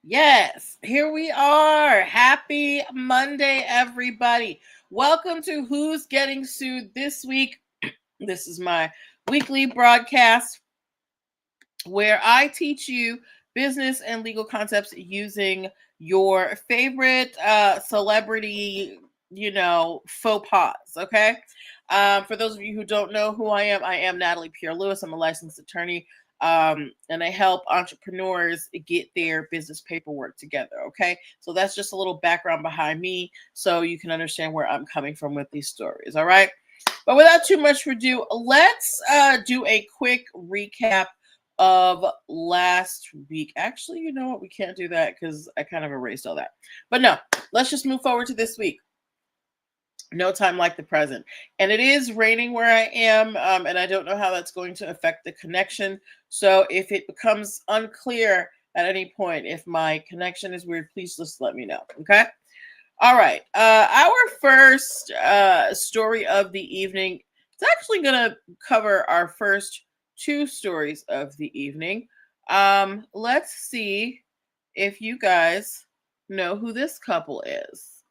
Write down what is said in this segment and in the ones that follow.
Yes, here we are. Happy Monday, everybody. Welcome to Who's Getting Sued This Week. This is my weekly broadcast where I teach you business and legal concepts using your favorite celebrity, faux pas. Okay. For those of you who don't know who I am Natalie Pierre Lewis. I'm a licensed attorney, and I help entrepreneurs get their business paperwork together. Okay. So that's just a little background behind me so you can understand where I'm coming from with these stories. All right. But without too much ado, let's do a quick recap of last week. Actually, you know what? We can't do that because I kind of erased all that. But no, let's just move forward to this week. No time like the present. And it is raining where I am, and I don't know how that's going to affect the connection. So if it becomes unclear at any point, if my connection is weird, please just let me know. Okay. All right. Our first story of the evening. It's actually going to cover our first two stories of the evening. Let's see if you guys know who this couple is.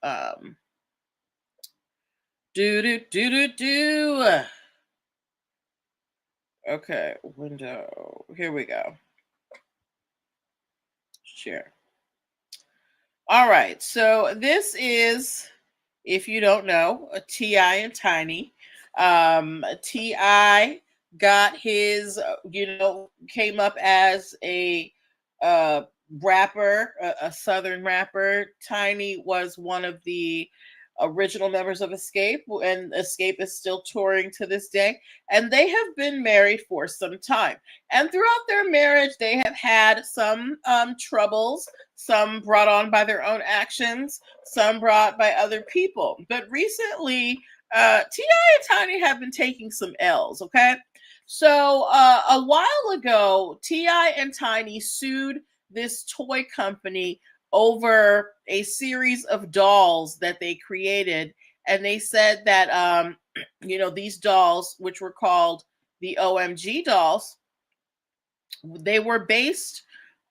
Do do do do do. Okay, window. Here we go. Share. All right. So this is, if you don't know, a Ti and Tiny. Ti got his, came up as a rapper, a Southern rapper. Tiny was one of the original members of Escape, and Escape is still touring to this day. And they have been married for some time. And throughout their marriage, they have had some troubles, some brought on by their own actions, some brought by other people. But recently, T.I. and Tiny have been taking some L's, okay? So a while ago, T.I. and Tiny sued this toy company over a series of dolls that they created. And they said that, these dolls, which were called the OMG dolls, they were based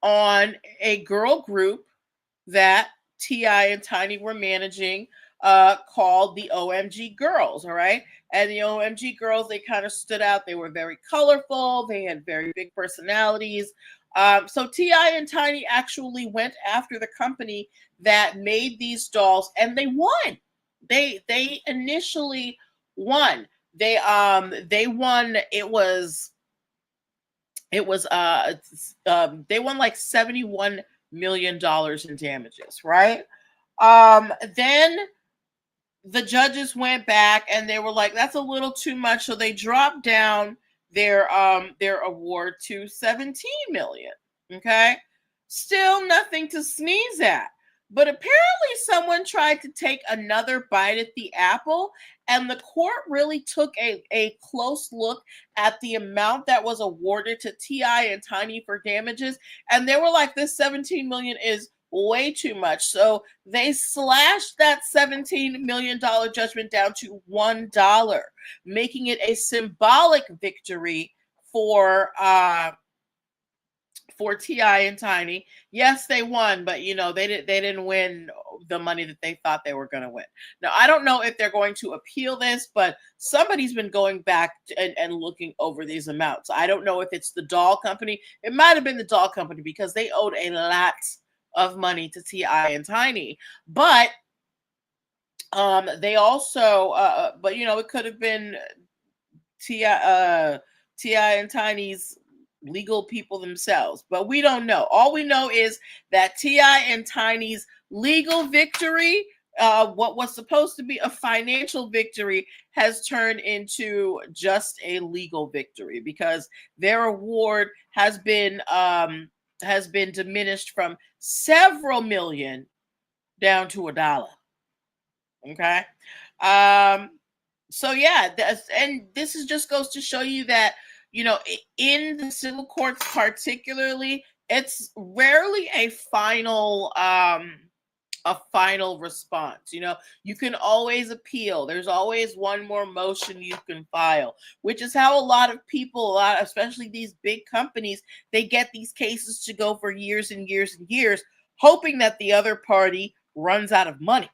on a girl group that T.I. and Tiny were managing, called the OMG Girls. All right. And the OMG Girls, they kind of stood out. They were very colorful, they had very big personalities. So T.I. and Tiny actually went after the company that made these dolls, and they won. They initially won. They won. They won like $71 million in damages, right? Then the judges went back and they were like, that's a little too much. So they dropped down their award to 17 million. Okay. Still nothing to sneeze at. But apparently someone tried to take another bite at the apple, and the court really took a close look at the amount that was awarded to T.I. and Tiny for damages. And they were like, this 17 million is way too much. So they slashed that $17 million judgment down to $1, making it a symbolic victory for Ti and Tiny. Yes, they won, but they didn't win the money that they thought they were going to win. Now, I don't know if they're going to appeal this, but somebody's been going back and looking over these amounts. I don't know if it's the doll company. It might have been the doll company because they owed a lot of money to Ti and Tiny. But they also but it could have been Ti and Tiny's legal people themselves, but we don't know. All we know is that T.I. and Tiny's legal victory, what was supposed to be a financial victory, has turned into just a legal victory because their award has been diminished from several million down to $1. Okay. Um, so yeah, and this is just goes to show you that in the civil courts particularly, it's rarely a final response. You can always appeal. There's always one more motion you can file, which is how a lot of people, especially these big companies, they get these cases to go for years and years and years. hoping that the other party runs out of money.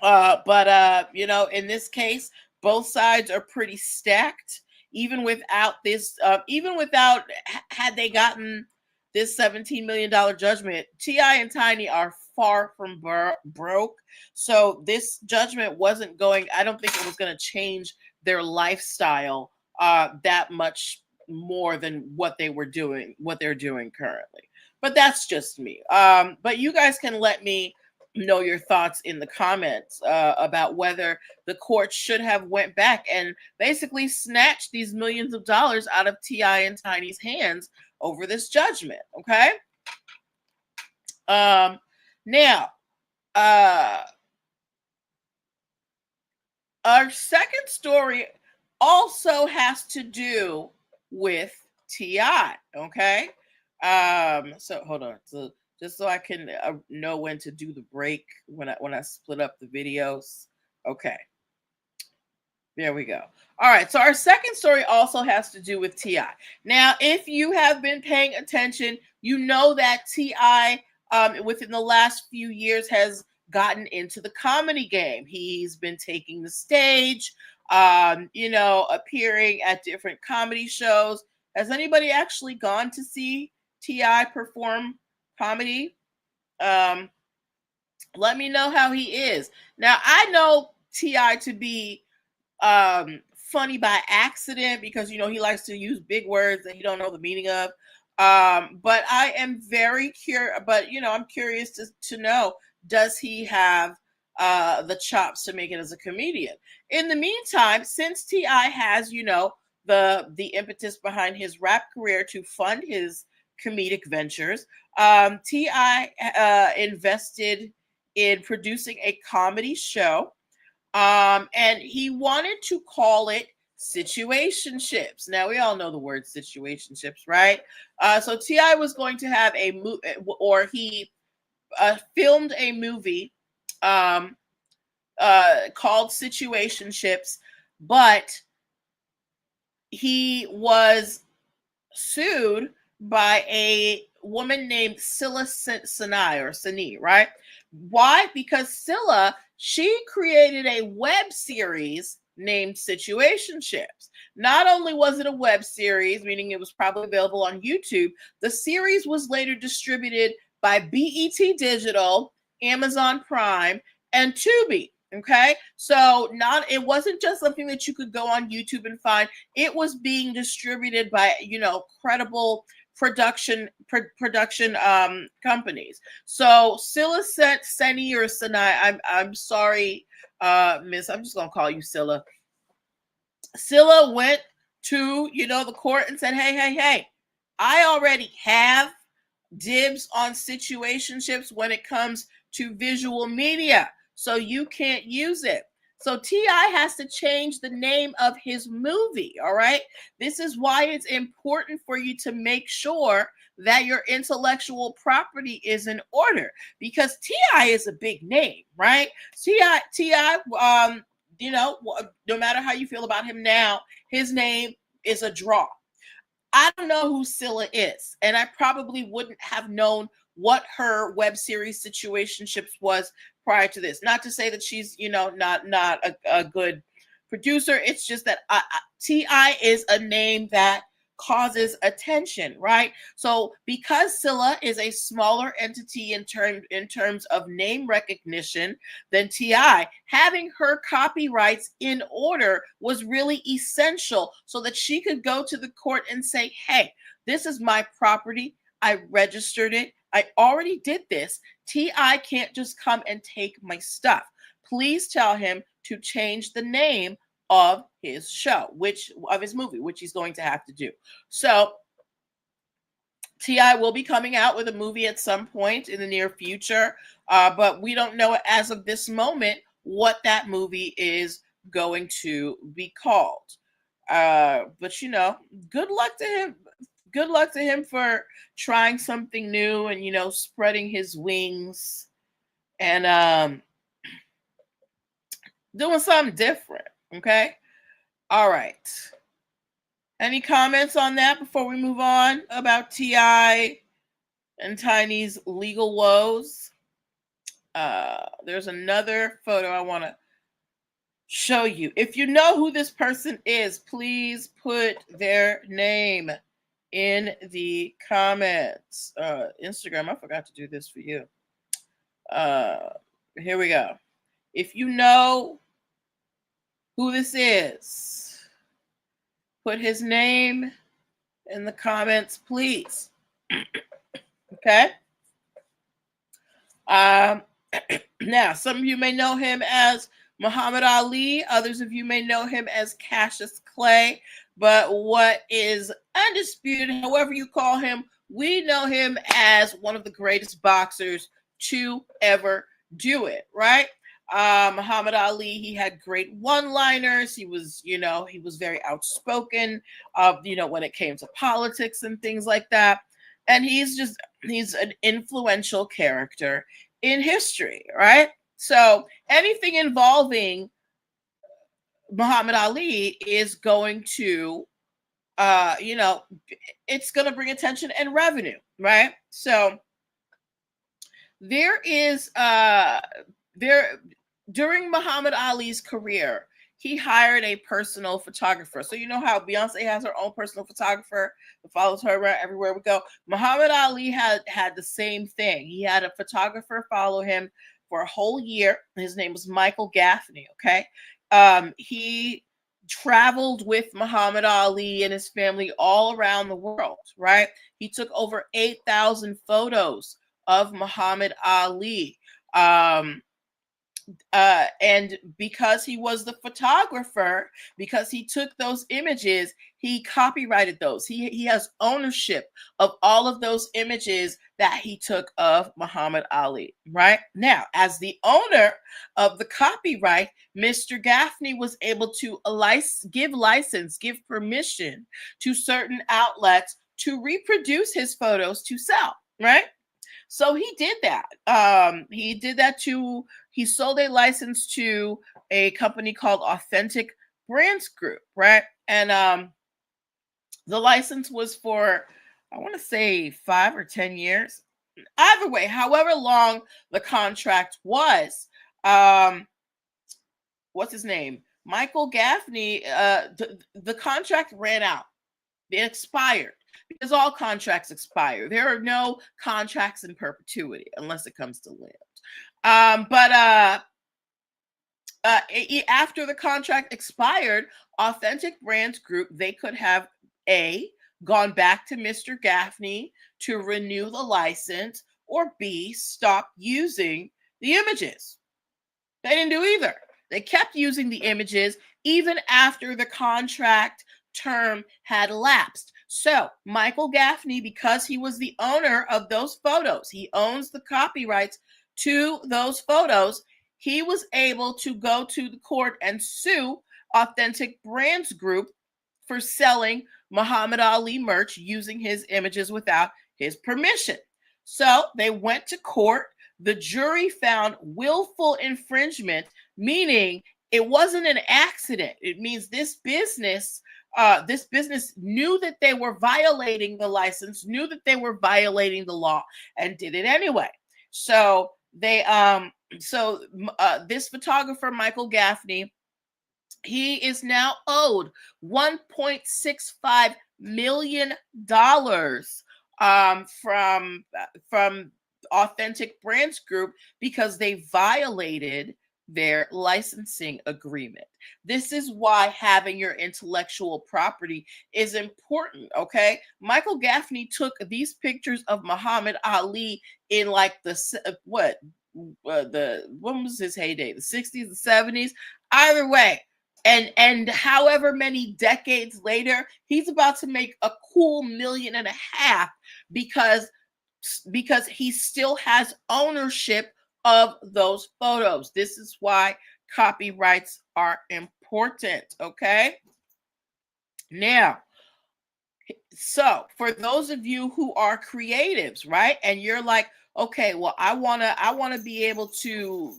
But in this case, both sides are pretty stacked. Even without this, had they gotten this $17 million judgment, T.I. and Tiny are far from broke. So this judgment wasn't going, I don't think it was going to change their lifestyle that much more than what they're doing currently. But that's just me. But you guys can let me know your thoughts in the comments about whether the court should have went back and basically snatched these millions of dollars out of T.I. and Tiny's hands over this judgment. Okay. Now, our second story also has to do with T.I. Okay. So hold on. So just so I can know when to do the break when I split up the videos. Okay. There we go. All right. So our second story also has to do with T.I. Now, if you have been paying attention, you know that T.I. Within the last few years has gotten into the comedy game. He's been taking the stage, appearing at different comedy shows. Has anybody actually gone to see T.I. perform comedy? Let me know how he is. Now, I know T.I. to be funny by accident because he likes to use big words that you don't know the meaning of. But I am very curious. But I'm curious to know, does he have the chops to make it as a comedian? In the meantime, since T.I. has the impetus behind his rap career to fund his comedic ventures, T.I. invested in producing a comedy show. And he wanted to call it Situationships. Now we all know the word situationships, right? So T.I. was going to have a movie, or he filmed a movie called Situationships, but he was sued by a woman named Scylla Sinai, right? Why? Because Scylla, she created a web series named Situationships. Not only was it a web series, meaning it was probably available on YouTube, the series was later distributed by BET Digital, Amazon Prime, and Tubi. Okay, so it wasn't just something that you could go on YouTube and find. It was being distributed by credible production companies. So Scylla Seni or Sinai, I'm sorry, Miss, I'm just gonna call you Scylla. Scylla went to the court and said, hey, I already have dibs on situationships when it comes to visual media, so you can't use it. So T.I. has to change the name of his movie. All right. This is why it's important for you to make sure that your intellectual property is in order, because T.I. is a big name, right? T.I. No matter how you feel about him now, his name is a draw. I don't know who Scylla is, and I probably wouldn't have known what her web series Situationships was prior to this. Not to say that she's, not a good producer. It's just that T.I. is a name that causes attention, right? So because Scylla is a smaller entity in terms of name recognition than T.I., having her copyrights in order was really essential so that she could go to the court and say, hey, this is my property. I registered it. I already did this. T.I. can't just come and take my stuff. Please tell him to change the name of his show, of his movie, which he's going to have to do. So T.I. will be coming out with a movie at some point in the near future, but we don't know as of this moment what that movie is going to be called. But good luck to him. Good luck to him for trying something new and spreading his wings and doing something different. Okay. All right. Any comments on that before we move on about T.I. and Tiny's legal woes. There's another photo I want to show you. If you know who this person is, please put their name in the comments. Instagram, I forgot to do this for you. Here we go. If you know who this is, put his name in the comments, please. Okay. Now, some of you may know him as Muhammad Ali. Others of you may know him as Cassius Clay. But what is undisputed, however you call him, we know him as one of the greatest boxers to ever do it, right? Muhammad Ali, he had great one-liners. He was very outspoken, when it came to politics and things like that. And he's an influential character in history, right? So anything involving Muhammad Ali is going to, it's going to bring attention and revenue, right? So during Muhammad Ali's career, he hired a personal photographer. So you know how Beyonce has her own personal photographer that follows her around everywhere we go. Muhammad Ali had the same thing. He had a photographer follow him for a whole year. His name was Michael Gaffney. Okay. He traveled with Muhammad Ali and his family all around the world, right? He took over 8,000 photos of Muhammad Ali. And because he was the photographer, because he took those images, he copyrighted those. He has ownership of all of those images that he took of Muhammad Ali, right? Now, as the owner of the copyright, Mr. Gaffney was able to give permission to certain outlets to reproduce his photos to sell, right? So he did that. He sold a license to a company called Authentic Brands Group, right? And the license was for, I want to say 5 or 10 years. Either way, however long the contract was, what's his name? Michael Gaffney, the contract ran out. It expired. Because all contracts expire. There are no contracts in perpetuity unless it comes to land. After the contract expired, Authentic Brands Group, they could have gone back to Mr. Gaffney to renew the license, or B, stop using the images. They didn't do either. They kept using the images even after the contract term had lapsed. So Michael Gaffney, because he was the owner of those photos, he owns the copyrights to those photos, he was able to go to the court and sue Authentic Brands Group for selling Muhammad Ali merch using his images without his permission. So they went to court. The jury found willful infringement, meaning it wasn't an accident. It means this business knew that they were violating the license, knew that they were violating the law, and did it anyway. So this photographer, Michael Gaffney, he is now owed $1.65 million from Authentic Brands Group because they violated their licensing agreement. This is why having your intellectual property is important, okay? Michael Gaffney took these pictures of Muhammad Ali in like when was his heyday? The 60s, the 70s? Either way. And however many decades later, he's about to make a cool $1.5 million because he still has ownership of those photos. This is why copyrights are important, okay? Now, so for those of you who are creatives, right? And you're like, okay, well, I want to be able to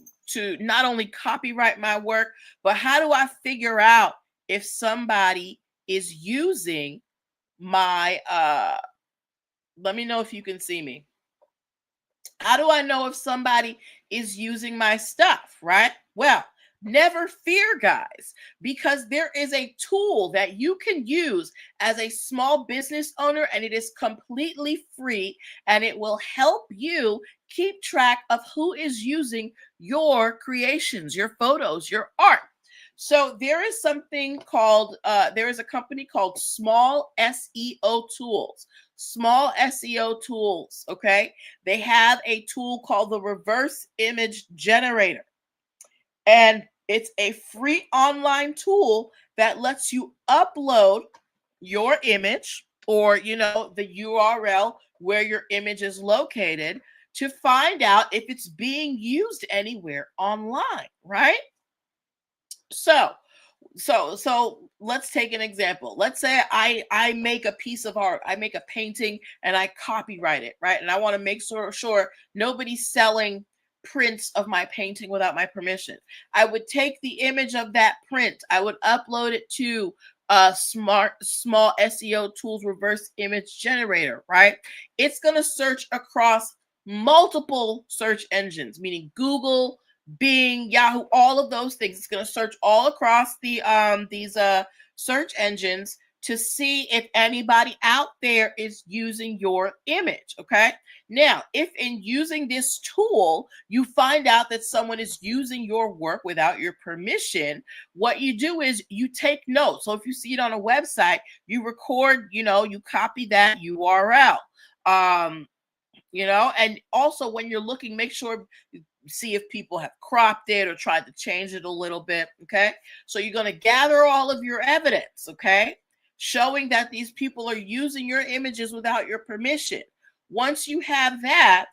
not only copyright my work, but how do I figure out if somebody is using my let me know if you can see me. How do I know if somebody is using my stuff, right? Well, never fear, guys, because there is a tool that you can use as a small business owner, and it is completely free, and it will help you keep track of who is using your creations, your photos, your art. So there is something called, there is a company called Small SEO Tools. Small SEO Tools, okay? They have a tool called the Reverse Image Generator. And it's a free online tool that lets you upload your image, or, the URL where your image is located, to find out if it's being used anywhere online, right? So, so let's take an example. Let's say I make a piece of art, I make a painting, and I copyright it, right? And I want to make sure nobody's selling prints of my painting without my permission. I would take the image of that print, I would upload it to small SEO tools reverse image generator, right? It's going to search across multiple search engines, meaning Google, Bing, Yahoo, all of those things. It's going to search all across these search engines to see if anybody out there is using your image. Okay. Now, if in using this tool, you find out that someone is using your work without your permission, what you do is you take notes. So if you see it on a website, you record, you copy that URL. And also when you're looking, make sure, see if people have cropped it or tried to change it a little bit. Okay. So you're going to gather all of your evidence, okay, showing that these people are using your images without your permission. Once you have that,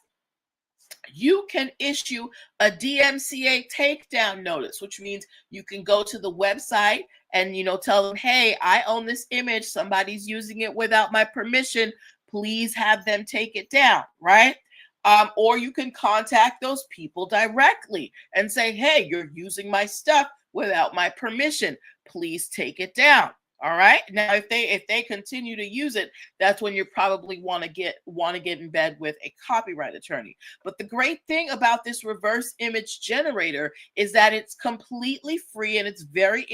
you can issue a DMCA takedown notice, which means you can go to the website and, tell them, hey, I own this image. Somebody's using it without my permission. Please have them take it down, right? Or you can contact those people directly and say, hey, you're using my stuff without my permission. Please take it down. All right. Now, if they continue to use it, that's when you probably want to get in bed with a copyright attorney. But the great thing about this reverse image generator is that it's completely free and it's very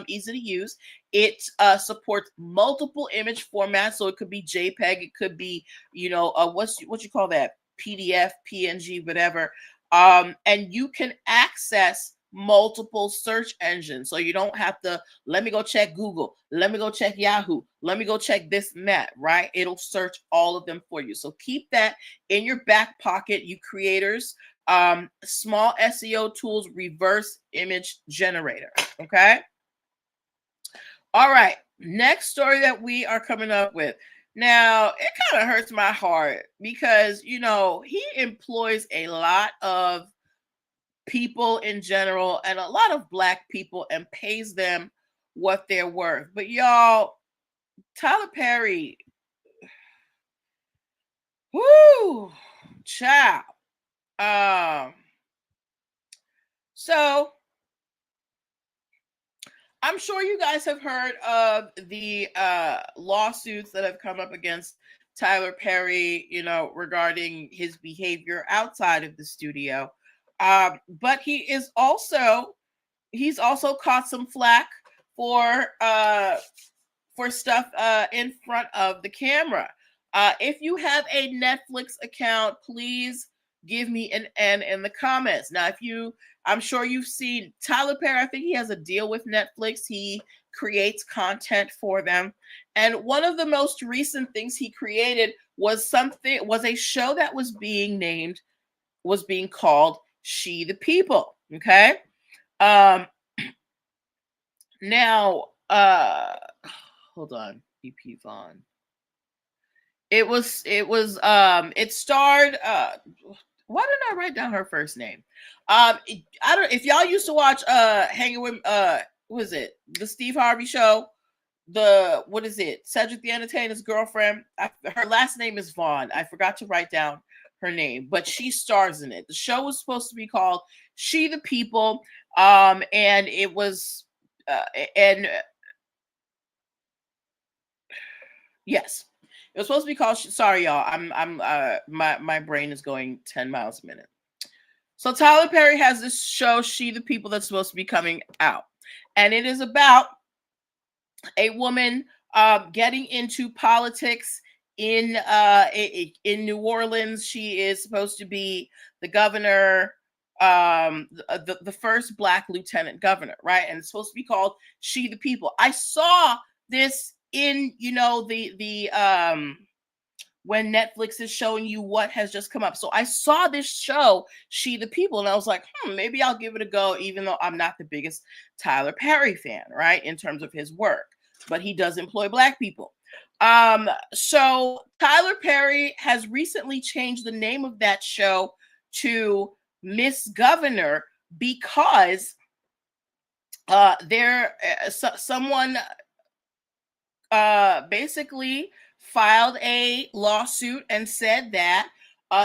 easy to use. It supports multiple image formats, so it could be JPEG, it could be, what you call that, PDF, PNG, whatever. And you can access multiple search engines. So you don't have to, let me go check Google, let me go check Yahoo, let me go check this and that, right? It'll search all of them for you. So keep that in your back pocket, you creators. Small SEO tools, reverse image generator. Okay. All right. Next story that we are coming up with. Now, it kind of hurts my heart because, he employs a lot of people in general and a lot of Black people and pays them what they're worth. But y'all, Tyler Perry, whoo, child. So I'm sure you guys have heard of the lawsuits that have come up against Tyler Perry, regarding his behavior outside of the studio. But he's also caught some flack for stuff in front of the camera. If you have a Netflix account, please give me an N in the comments. Now, I'm sure you've seen Tyler Perry. I think he has a deal with Netflix. He creates content for them. And one of the most recent things he created was a show that was being called She the People. Okay. Now, hold on, EP Vaughn. It starred, why didn't I write down her first name? I don't, if y'all used to watch Hanging with what is it? The Steve Harvey show, what is it? Cedric the Entertainer's girlfriend. Her last name is Vaughn. I forgot to write down her name, but she stars in it. The show was supposed to be called She the People, and it was and yes, It was supposed to be called. Sorry, y'all. My brain is going 10 miles a minute. So Tyler Perry has this show, She the People, that's supposed to be coming out, and it is about a woman getting into politics in New Orleans. She is supposed to be the governor, the first Black lieutenant governor, right? And it's supposed to be called She the People. I saw this in the when Netflix is showing you what has just come up. So I saw this show, She the People, and I was like, maybe I'll give it a go, even though I'm not the biggest Tyler Perry fan, right, in terms of his work. But he does employ Black people. So Tyler Perry has recently changed the name of that show to Miss Governor because someone basically filed a lawsuit and said that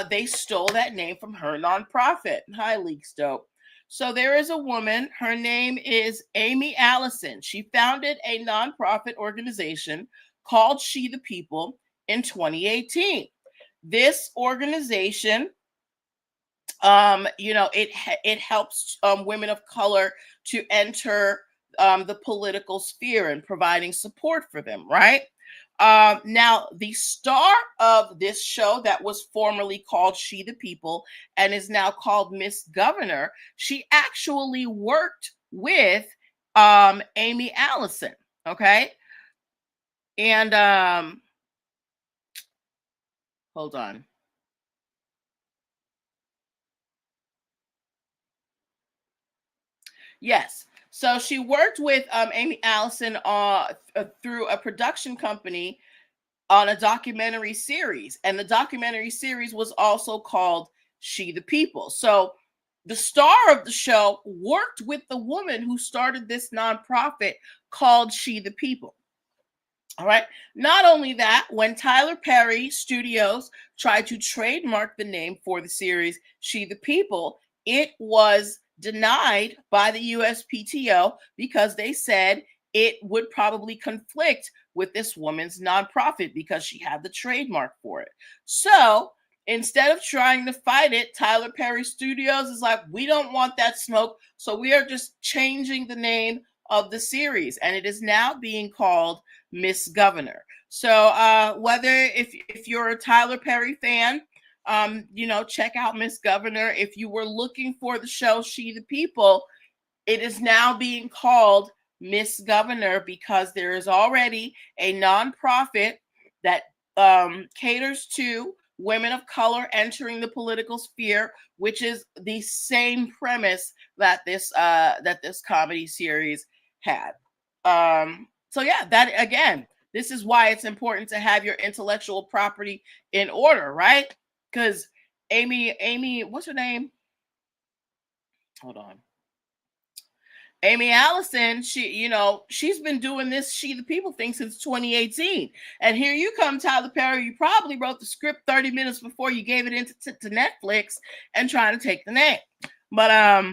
they stole that name from her nonprofit. Hi, Leaks Dope. So there is a woman, her name is Amy Allison. She founded a nonprofit organization called She the People in 2018. This organization, it helps women of color to enter the political sphere and providing support for them, right? Now, the star of this show that was formerly called She the People and is now called Miss Governor, she actually worked with Amy Allison, okay? And hold on. Yes. So she worked with Amy Allison through a production company on a documentary series. And the documentary series was also called She the People. So the star of the show worked with the woman who started this nonprofit called She the People. All right. Not only that, when Tyler Perry Studios tried to trademark the name for the series She the People, it was denied by the USPTO because they said it would probably conflict with this woman's nonprofit because she had the trademark for it. So instead of trying to fight it, Tyler Perry Studios is like, we don't want that smoke. So we are just changing the name of the series, and it is now being called Miss Governor. So whether if you're a Tyler Perry fan, check out Miss Governor. If you were looking for the show She the People, it is now being called Miss Governor because there is already a nonprofit that caters to women of color entering the political sphere, which is the same premise that this comedy series had. So yeah, that again, this is why it's important to have your intellectual property in order, right? Because Amy, what's her name? Hold on. Amy Allison, she's been doing this She the People thing since 2018. And here you come, Tyler Perry. You probably wrote the script 30 minutes before you gave it into to Netflix and trying to take the name. But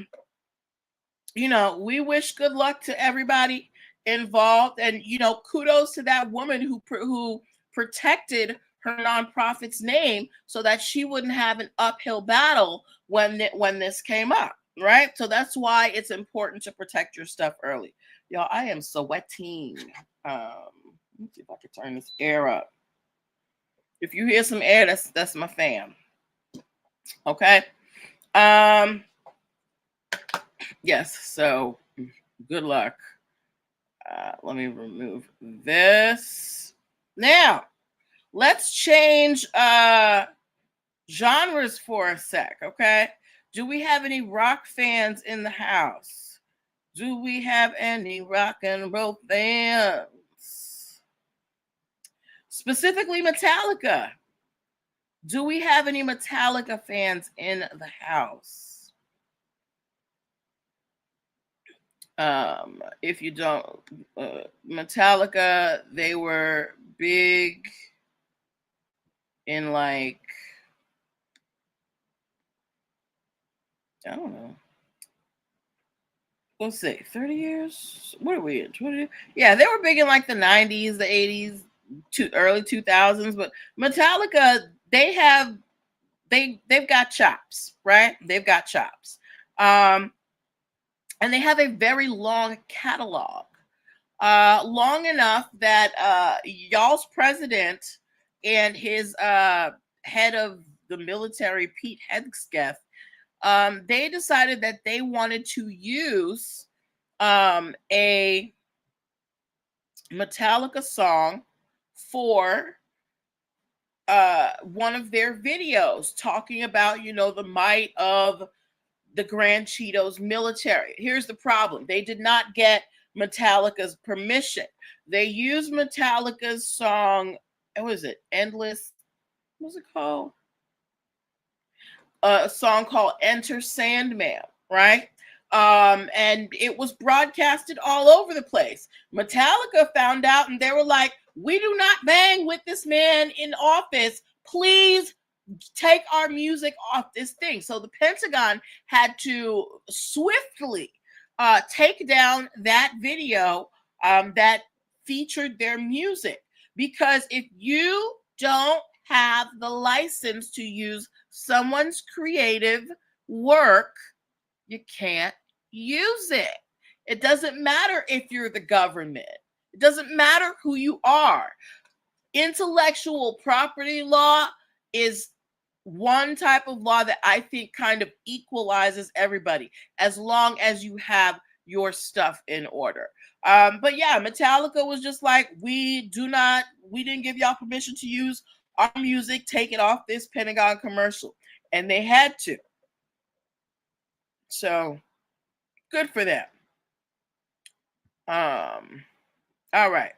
we wish good luck to everybody involved, and kudos to that woman who protected her nonprofit's name so that she wouldn't have an uphill battle when this came up, right? So that's why it's important to protect your stuff early. Y'all, I am sweating. Let's see if I can turn this air up. If you hear some air, that's my fan. Okay. Yes, so good luck. Let me remove this. Now, let's change genres for a sec, okay? Do we have any rock fans in the house? Do we have any rock and roll fans? Specifically Metallica. Do we have any Metallica fans in the house? If you don't, Metallica, they were big in I don't know. Let's see, 30 years? What are we in? 20? Yeah, they were big in the 90s, the 80s, early 2000s. But Metallica, they've got chops, right? They've got chops. And they have a very long catalog, long enough that y'all's president and his head of the military, Pete Hegseth, they decided that they wanted to use a Metallica song for one of their videos, talking about, the might of the Grand Cheetos military. Here's the problem. They did not get Metallica's permission. They used Metallica's song, what was it? Endless, what was it called? A song called Enter Sandman, right? And it was broadcasted all over the place. Metallica found out and they were like, we do not bang with this man in office. Please take our music off this thing. So the Pentagon had to swiftly take down that video that featured their music. Because if you don't have the license to use someone's creative work, you can't use it. It doesn't matter if you're the government. It doesn't matter who you are. Intellectual property law is one type of law that I think kind of equalizes everybody, as long as you have your stuff in order. But yeah, Metallica was just like, we didn't give y'all permission to use our music, take it off this Pentagon commercial. And they had to. So good for them. All right.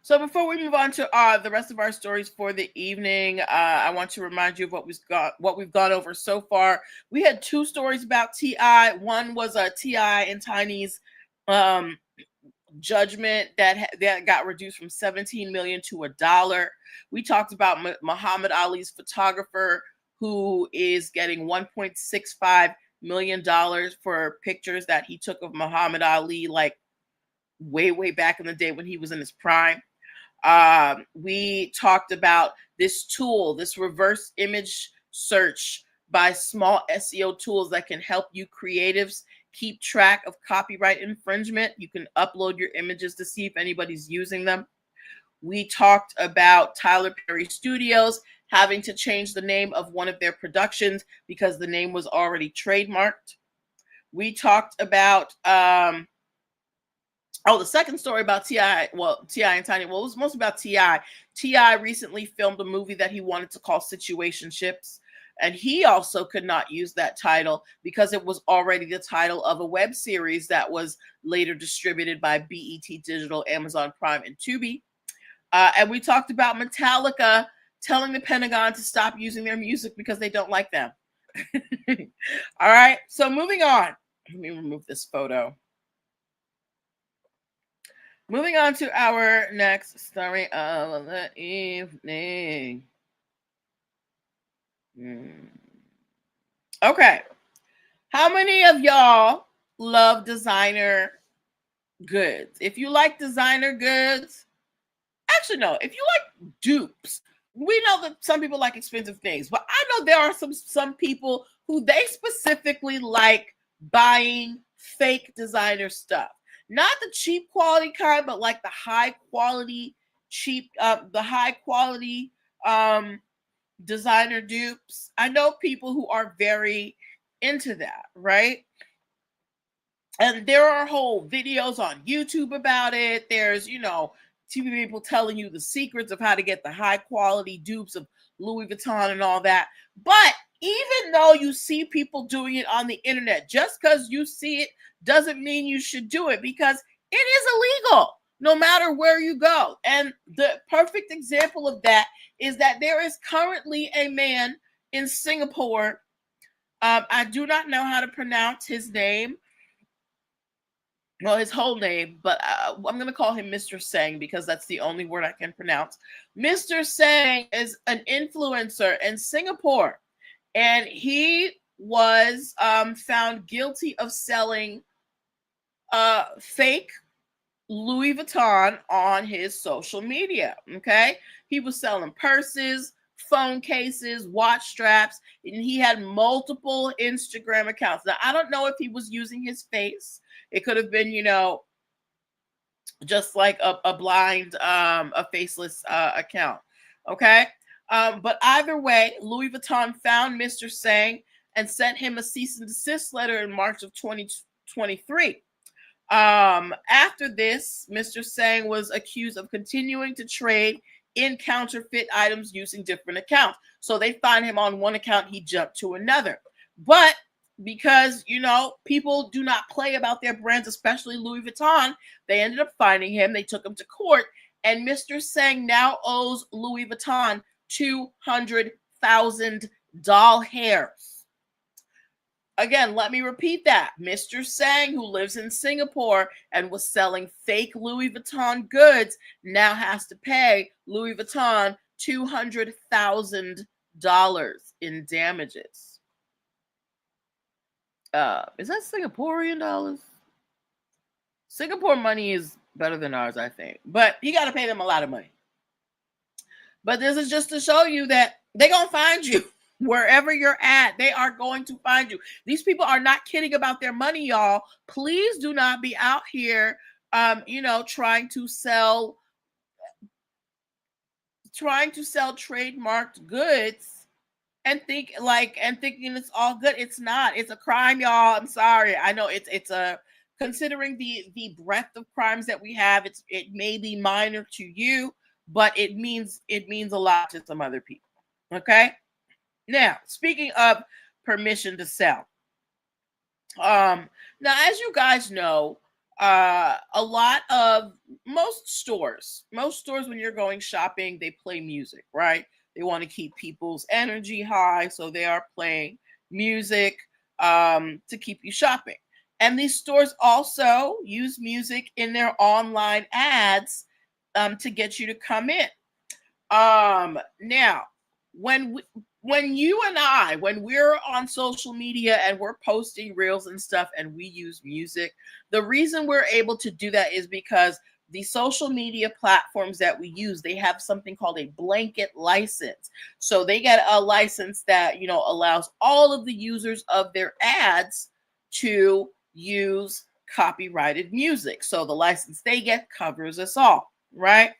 So before we move on to the rest of our stories for the evening, I want to remind you of what we've gone over so far. We had two stories about T.I. One was T.I. and Tiny's judgment that got reduced from $17 million to $1. We talked about Muhammad Ali's photographer, who is getting $1.65 million for pictures that he took of Muhammad Ali, like way back in the day when he was in his prime. We talked about this tool, this reverse image search by small SEO tools that can help you creatives keep track of copyright infringement. You can upload your images to see if anybody's using them. We talked about Tyler Perry Studios having to change the name of one of their productions because the name was already trademarked. We talked about the second story about T.I. and Tiny. Well, it was mostly about T.I. T.I. recently filmed a movie that he wanted to call Situationships, and he also could not use that title because it was already the title of a web series that was later distributed by BET Digital, Amazon Prime, and Tubi. And we talked about Metallica telling the Pentagon to stop using their music because they don't like them. All right, so moving on. Let me remove this photo. Moving on to our next story of the evening. Okay. How many of y'all love designer goods? If you like designer goods, actually, no, if you like dupes, we know that some people like expensive things, but I know there are some people who they specifically like buying fake designer stuff. Not the cheap quality kind, but like the high quality designer dupes. I know people who are very into that, right? And there are whole videos on YouTube about it. There's, TV people telling you the secrets of how to get the high quality dupes of Louis Vuitton and all that. But even though you see people doing it on the internet, just because you see it doesn't mean you should do it, because it is illegal no matter where you go. And the perfect example of that is that there is currently a man in Singapore. I do not know how to pronounce his name. Well, his whole name, but I'm going to call him Mr. Sang because that's the only word I can pronounce. Mr. Sang is an influencer in Singapore, and he was found guilty of selling fake Louis Vuitton on his social media. Okay. He was selling purses, phone cases, watch straps, and he had multiple Instagram accounts. Now, I don't know if he was using his face. It could have been, just like a blind, a faceless account. Okay. But either way, Louis Vuitton found Mr. Tseng and sent him a cease and desist letter in March of 2023. After this, Mr. Tseng was accused of continuing to trade in counterfeit items using different accounts. So they find him on one account, he jumped to another. But because, people do not play about their brands, especially Louis Vuitton, they ended up finding him. They took him to court, and Mr. Tseng now owes Louis Vuitton 200,000 doll hairs. Again, let me repeat that. Mr. Tseng, who lives in Singapore and was selling fake Louis Vuitton goods, now has to pay Louis Vuitton $200,000 in damages. Is that Singaporean dollars? Singapore money is better than ours, I think. But you got to pay them a lot of money. But this is just to show you that they're going to find you. Wherever you're at, they are going to find you. These people are not kidding about their money, y'all. Please do not be out here, trying to sell trademarked goods and thinking it's all good. It's not. It's a crime, y'all. I'm sorry. I know it's a considering the breadth of crimes that we have. It may be minor to you, but it means a lot to some other people. Okay. Now, speaking of permission to sell, now as you guys know, most stores when you're going shopping, they play music, right? They want to keep people's energy high, so they are playing music to keep you shopping. And these stores also use music in their online ads to get you to come in. Now, when we're on social media and we're posting reels and stuff and we use music, the reason we're able to do that is because the social media platforms that we use, they have something called a blanket license. So they get a license that, allows all of the users of their ads to use copyrighted music. So the license they get covers us all, right?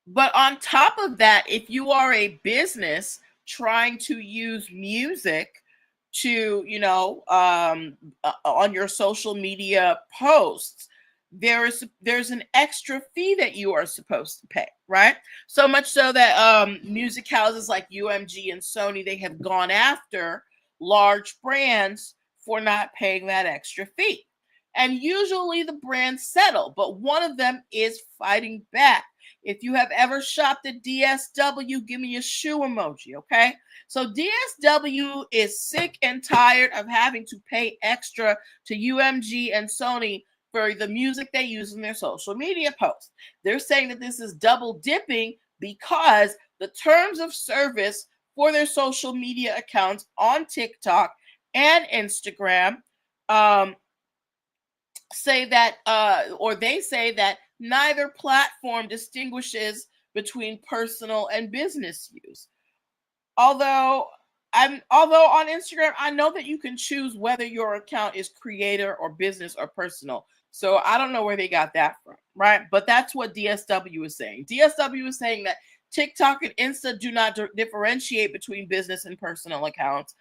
But on top of that, if you are a business trying to use music to, on your social media posts, there's an extra fee that you are supposed to pay, right? So much so that music houses like UMG and Sony, they have gone after large brands for not paying that extra fee. And usually the brands settle, but one of them is fighting back. If you have ever shopped at DSW, give me a shoe emoji, okay? So DSW is sick and tired of having to pay extra to UMG and Sony for the music they use in their social media posts. They're saying that this is double dipping because the terms of service for their social media accounts on TikTok and Instagram say that, they say that neither platform distinguishes between personal and business use. Although on Instagram, I know that you can choose whether your account is creator or business or personal. So I don't know where they got that from, right? But that's what DSW is saying. DSW is saying that TikTok and Insta do not differentiate between business and personal accounts.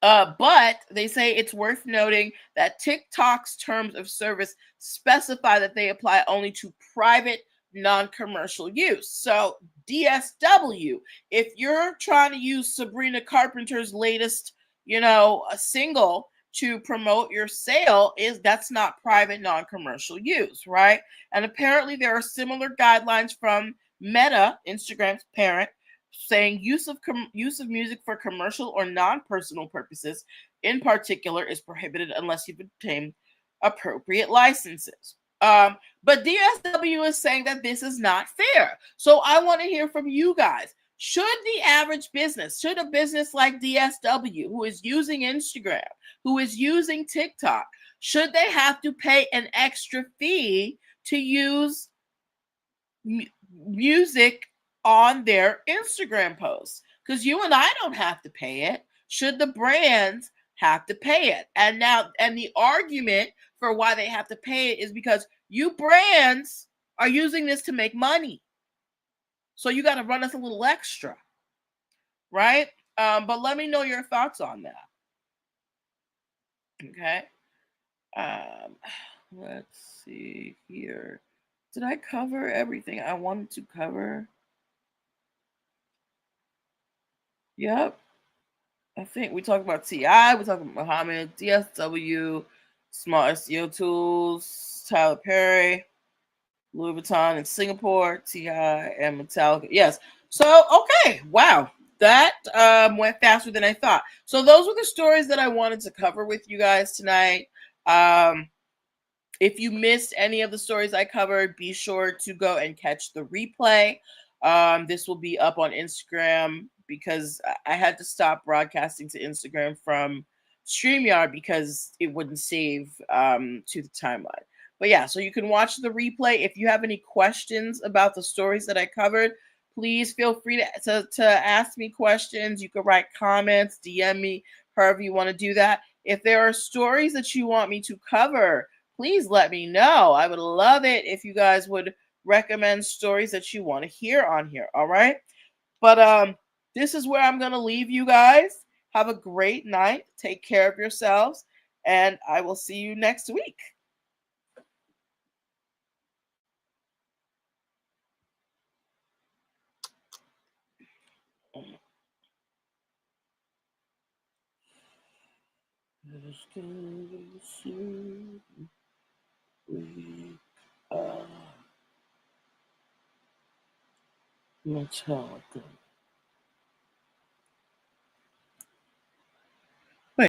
But they say it's worth noting that TikTok's terms of service specify that they apply only to private, non-commercial use. So DSW, if you're trying to use Sabrina Carpenter's latest, a single to promote your sale, that's not private, non-commercial use, right? And apparently there are similar guidelines from Meta, Instagram's parent, saying use of music for commercial or non-personal purposes in particular is prohibited unless you've obtained appropriate licenses. But DSW is saying that this is not fair. So I want to hear from you guys. Should the average business, should a business like DSW, who is using Instagram, who is using TikTok, should they have to pay an extra fee to use music on their Instagram posts? Because you and I don't have to pay it. Should the brands have to pay it? And the argument for why they have to pay it is because you brands are using this to make money. So you got to run us a little extra, right? But let me know your thoughts on that. Okay. Let's see here. Did I cover everything I wanted to cover? Yep. I think we talked about TI, we talked about Muhammad, DSW, Small SEO Tools, Tyler Perry, Louis Vuitton in Singapore, TI, and Metallica. Yes. So, okay. Wow. That went faster than I thought. So those were the stories that I wanted to cover with you guys tonight. If you missed any of the stories I covered, be sure to go and catch the replay. This will be up on Instagram because I had to stop broadcasting to Instagram from StreamYard because it wouldn't save to the timeline. But yeah, so you can watch the replay. If you have any questions about the stories that I covered, please feel free to ask me questions. You can write comments, DM me, however you want to do that. If there are stories that you want me to cover, please let me know. I would love it if you guys would recommend stories that you want to hear on here. All right. But this is where I'm going to leave you guys. Have a great night. Take care of yourselves. And I will see you next week. Metallica.